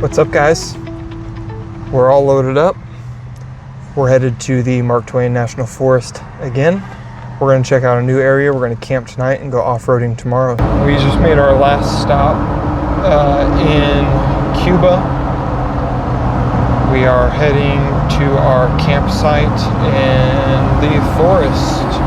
What's up, guys? We're all loaded up. We're headed to the Mark Twain National Forest again. We're going to check out a new area. We're going to camp tonight and go off-roading tomorrow. We just made our last stop in Cuba. We are heading to our campsite in the forest.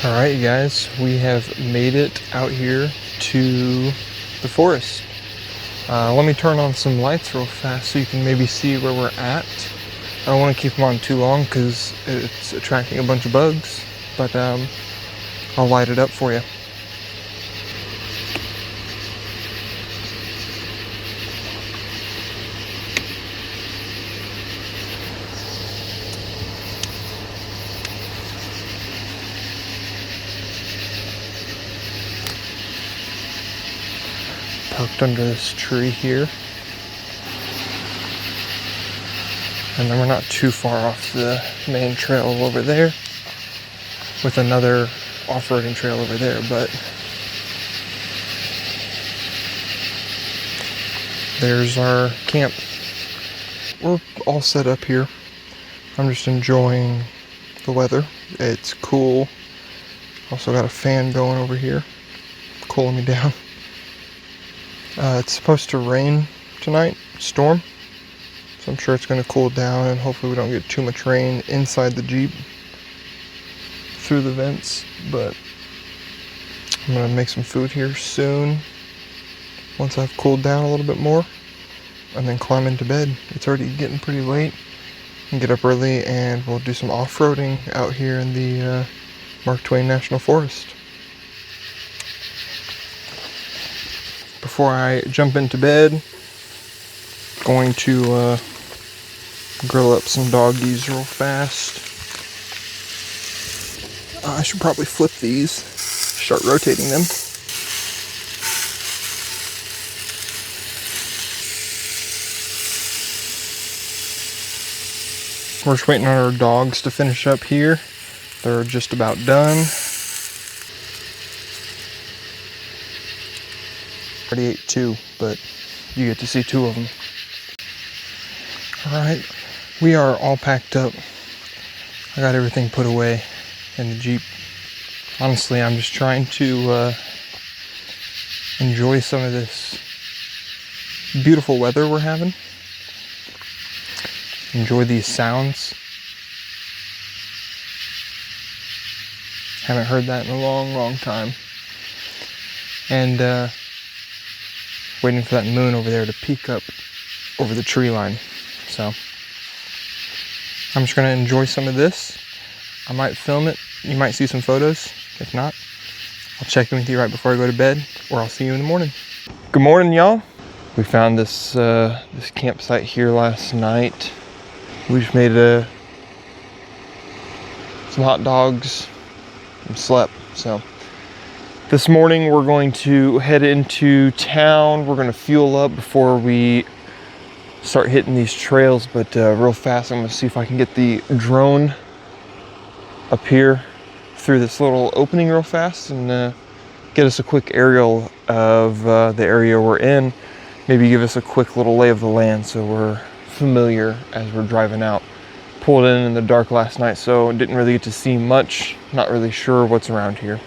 Alright, you guys, we have made it out here to the forest. Let me turn on some lights real fast so you can maybe see where we're at. I don't want to keep them on too long because it's attracting a bunch of bugs, but I'll light it up for you. Parked under this tree here, and then we're not too far off the main trail over there with another off-roading trail over there, but there's our camp. We're all set up here. I'm just enjoying the weather. It's cool. Also got a fan going over here, cooling me down. It's supposed to rain tonight, storm, so I'm sure it's going to cool down and hopefully we don't get too much rain inside the Jeep through the vents, but I'm going to make some food here soon once I've cooled down a little bit more and then climb into bed. It's already getting pretty late and get up early and we'll do some off-roading out here in the Mark Twain National Forest. Before I jump into bed, going to grill up some doggies real fast. I should probably flip these, start rotating them. We're just waiting on our dogs to finish up here. They're just about done. Already ate two, but you get to see two of them. Alright, we are all packed up. I got everything put away in the Jeep. Honestly, I'm just trying to enjoy some of this beautiful weather we're having. Enjoy these sounds. Haven't heard that in a long time. And waiting for that moon over there to peek up over the tree line. So I'm just going to enjoy some of this. I might film it. You might see some photos. If not, I'll check in with you right before I go to bed, or I'll see you in the morning. Good morning, y'all. We found this this campsite here last night. We just made some hot dogs and slept. So this morning we're going to head into town. We're going to fuel up before we start hitting these trails, but real fast I'm going to see if I can get the drone up here through this little opening real fast and get us a quick aerial of the area we're in. Maybe give us a quick little lay of the land so we're familiar as we're driving out. Pulled in the dark last night, so didn't really get to see much. Not really sure what's around here.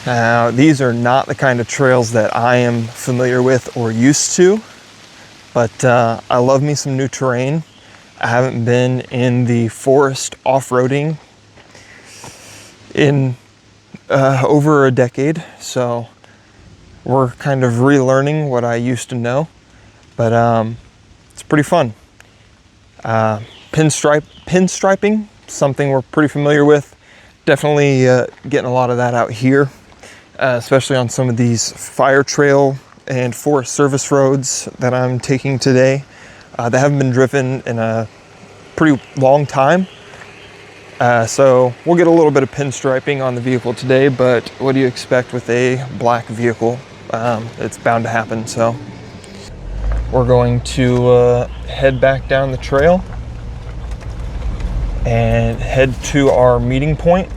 Now, these are not the kind of trails that I am familiar with or used to, but I love me some new terrain. I haven't been in the forest off-roading in over a decade, so we're kind of relearning what I used to know, but it's pretty fun. Pinstriping, something we're pretty familiar with. Definitely getting a lot of that out here, especially on some of these fire trail and Forest Service roads that I'm taking today. That haven't been driven in a pretty long time. So we'll get a little bit of pinstriping on the vehicle today, but what do you expect with a black vehicle? It's bound to happen. So we're going to head back down the trail and head to our meeting point.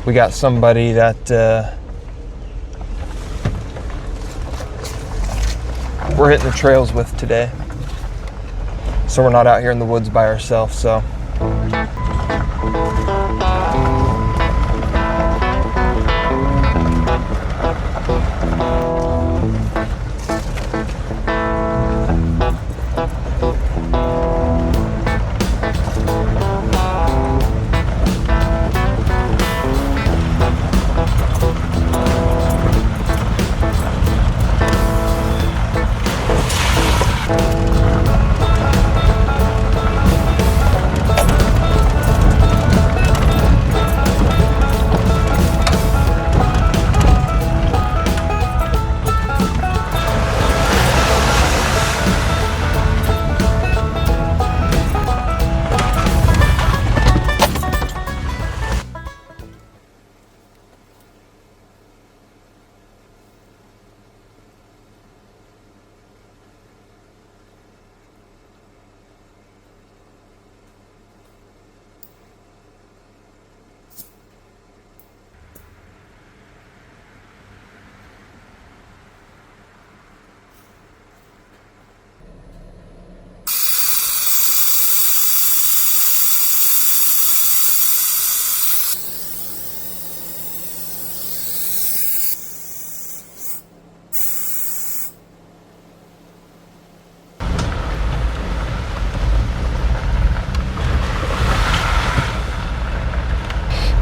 We got somebody that we're hitting the trails with today, so we're not out here in the woods by ourselves. So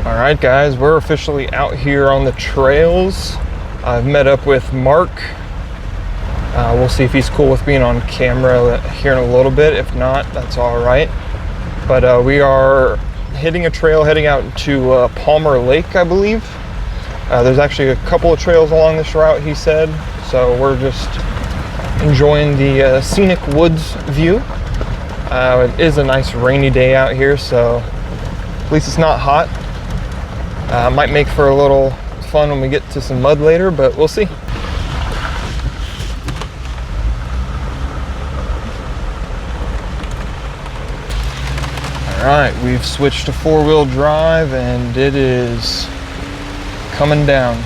all right, guys, we're officially out here on the trails. I've met up with Mark. We'll see if he's cool with being on camera here in a little bit. If not, that's all right. But we are hitting a trail heading out to Parole Lake, I believe. There's actually a couple of trails along this route, he said. So we're just enjoying the scenic woods view. It is a nice rainy day out here, so at least it's not hot. Might make for a little fun when we get to some mud later, but we'll see. All right, we've switched to four-wheel drive and it is coming down.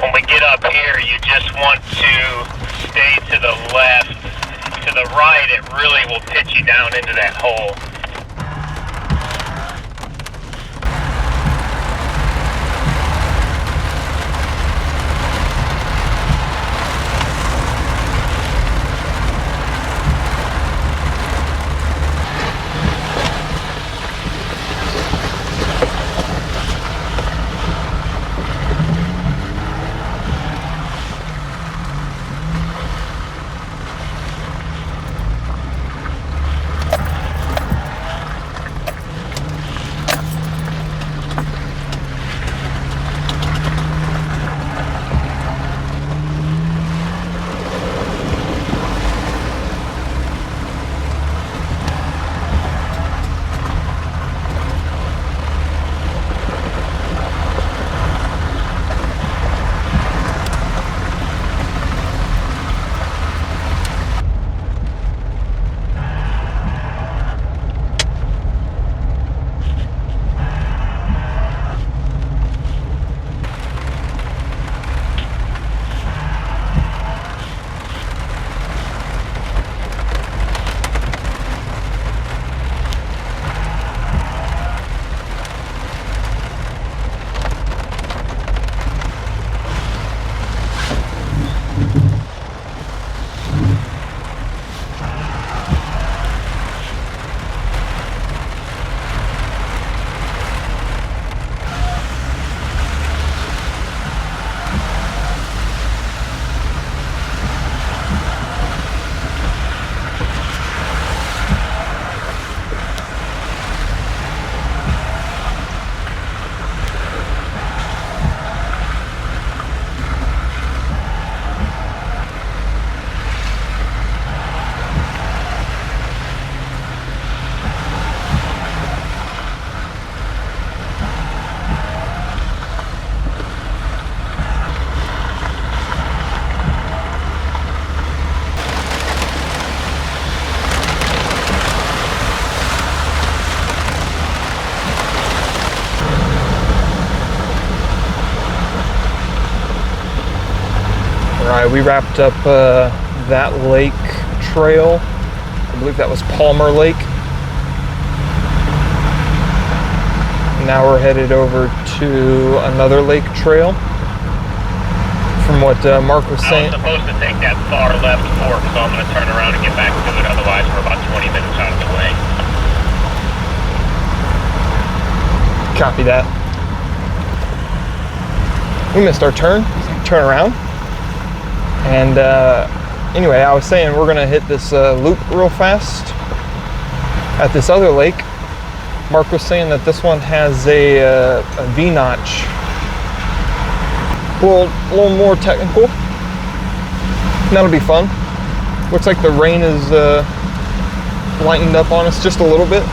When we get up here, you just want to stay to the left. To the right, it really will pitch you down into that hole. Alright, we wrapped up that lake trail. I believe that was Parole Lake. Now we're headed over to another lake trail. From what Mark was saying. I was supposed to take that far left fork, so I'm going to turn around and get back to it. Otherwise, we're about 20 minutes out of the way. Copy that. We missed our turn. Turn around. And anyway, I was saying we're gonna hit this loop real fast at this other lake. Mark was saying that this one has a V-notch. A little more technical. And that'll be fun. Looks like the rain is lightened up on us just a little bit.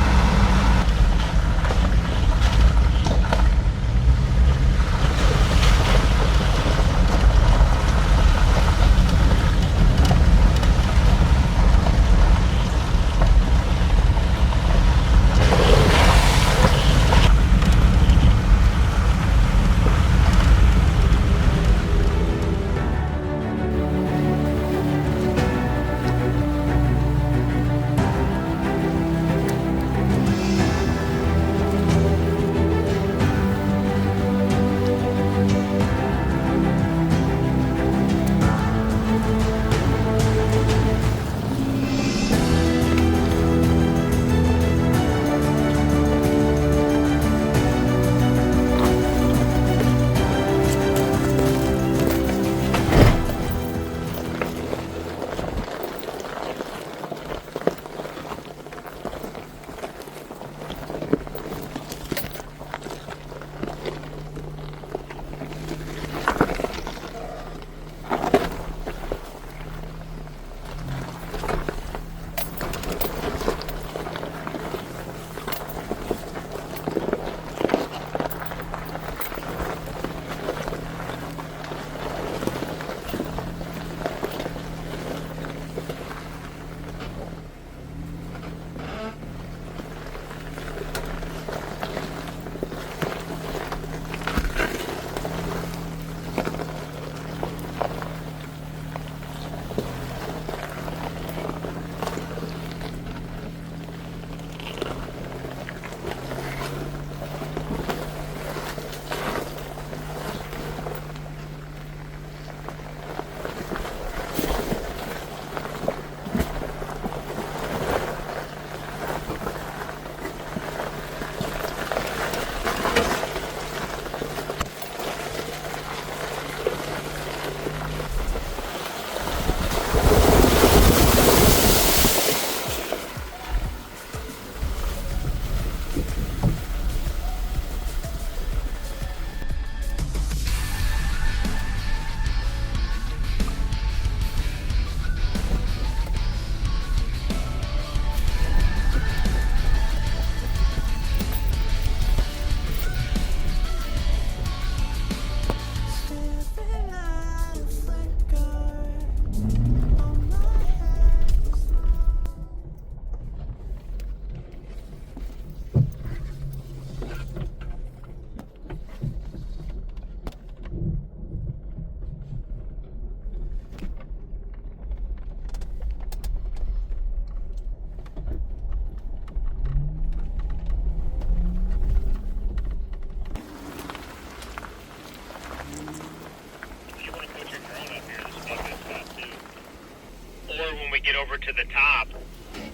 Get over to the top.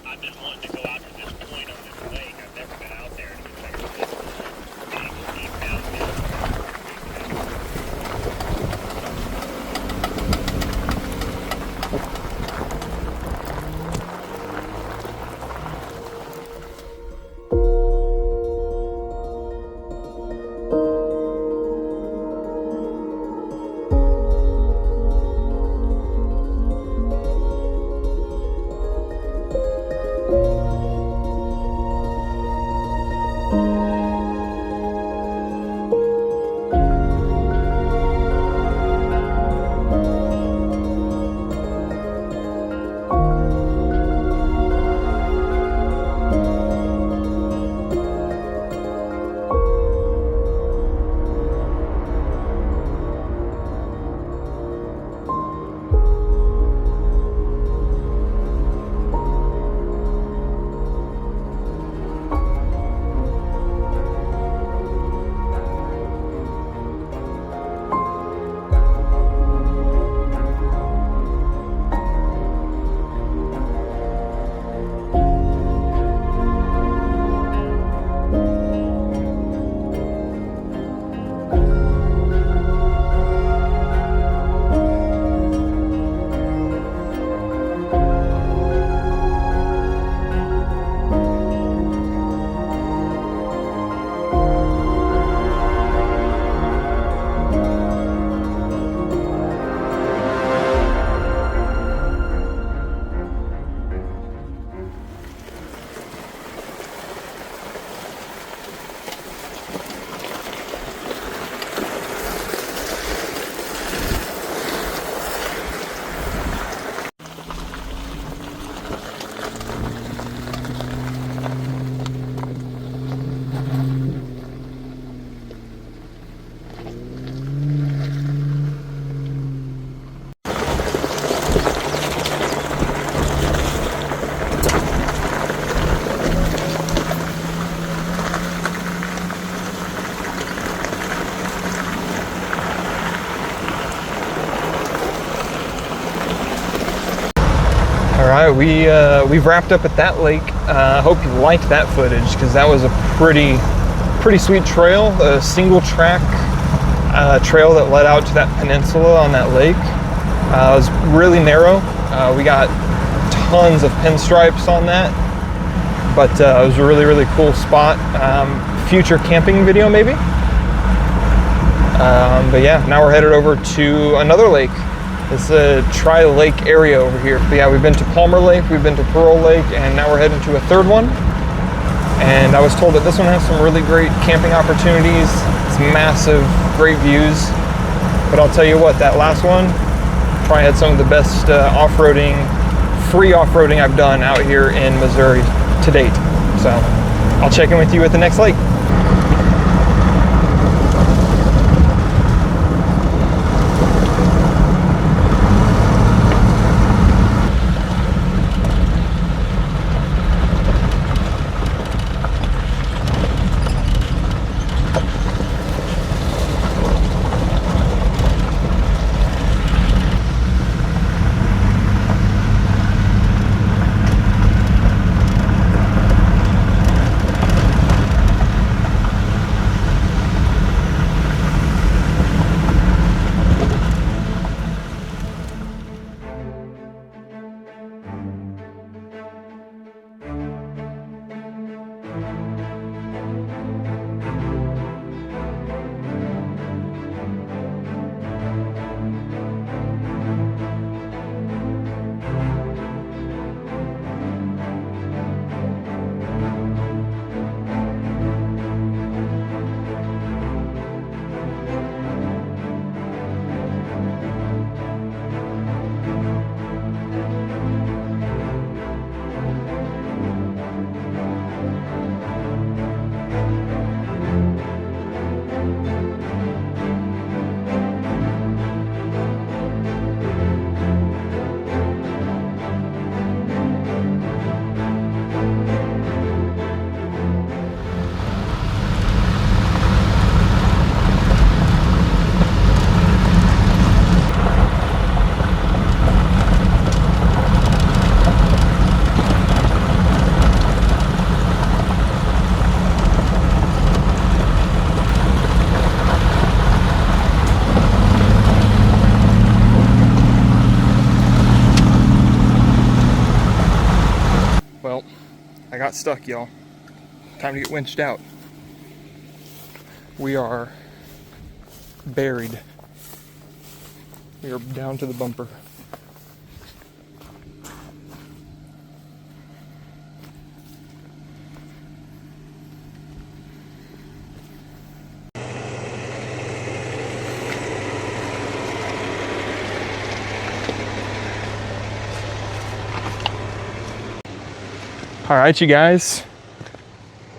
I've been wanting to go out to this point on this lake. I've never been out there. And it's like a big, steep downhill. All right, we've wrapped up at that lake. I hope you liked that footage because that was a pretty sweet trail, a single track trail that led out to that peninsula on that lake. It was really narrow. We got tons of pinstripes on that, but it was a really cool spot. Future camping video maybe. But yeah, now we're headed over to another lake. It's a tri-lake area over here. But yeah, we've been to Palmer Lake, we've been to Parole Lake, and now we're heading to a third one. And I was told that this one has some really great camping opportunities. It's massive, great views. But I'll tell you what, that last one probably had some of the best off-roading, free off-roading I've done out here in Missouri to date. So I'll check in with you at the next lake. I got stuck, y'all. Time to get winched out. We are buried. We are down to the bumper. All right, you guys,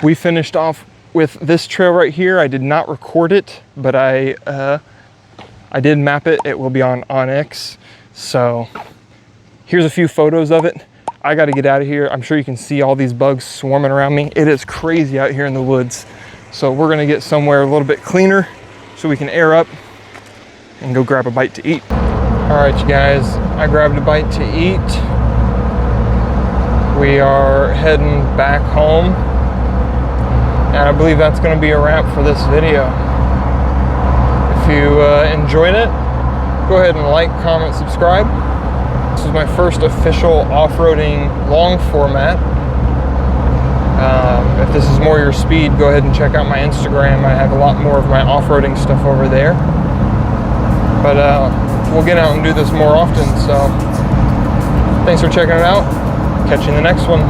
we finished off with this trail right here. I did not record it, but I did map it. It will be on Onyx. So here's a few photos of it. I got to get out of here. I'm sure you can see all these bugs swarming around me. It is crazy out here in the woods. So we're gonna get somewhere a little bit cleaner so we can air up and go grab a bite to eat. All right, you guys, I grabbed a bite to eat. We are heading back home, and I believe that's going to be a wrap for this video. If you enjoyed it, go ahead and like, comment, subscribe. This is my first official off-roading long format. If this is more your speed, go ahead and check out my Instagram. I have a lot more of my off-roading stuff over there. But we'll get out and do this more often, so thanks for checking it out. Catch you in the next one.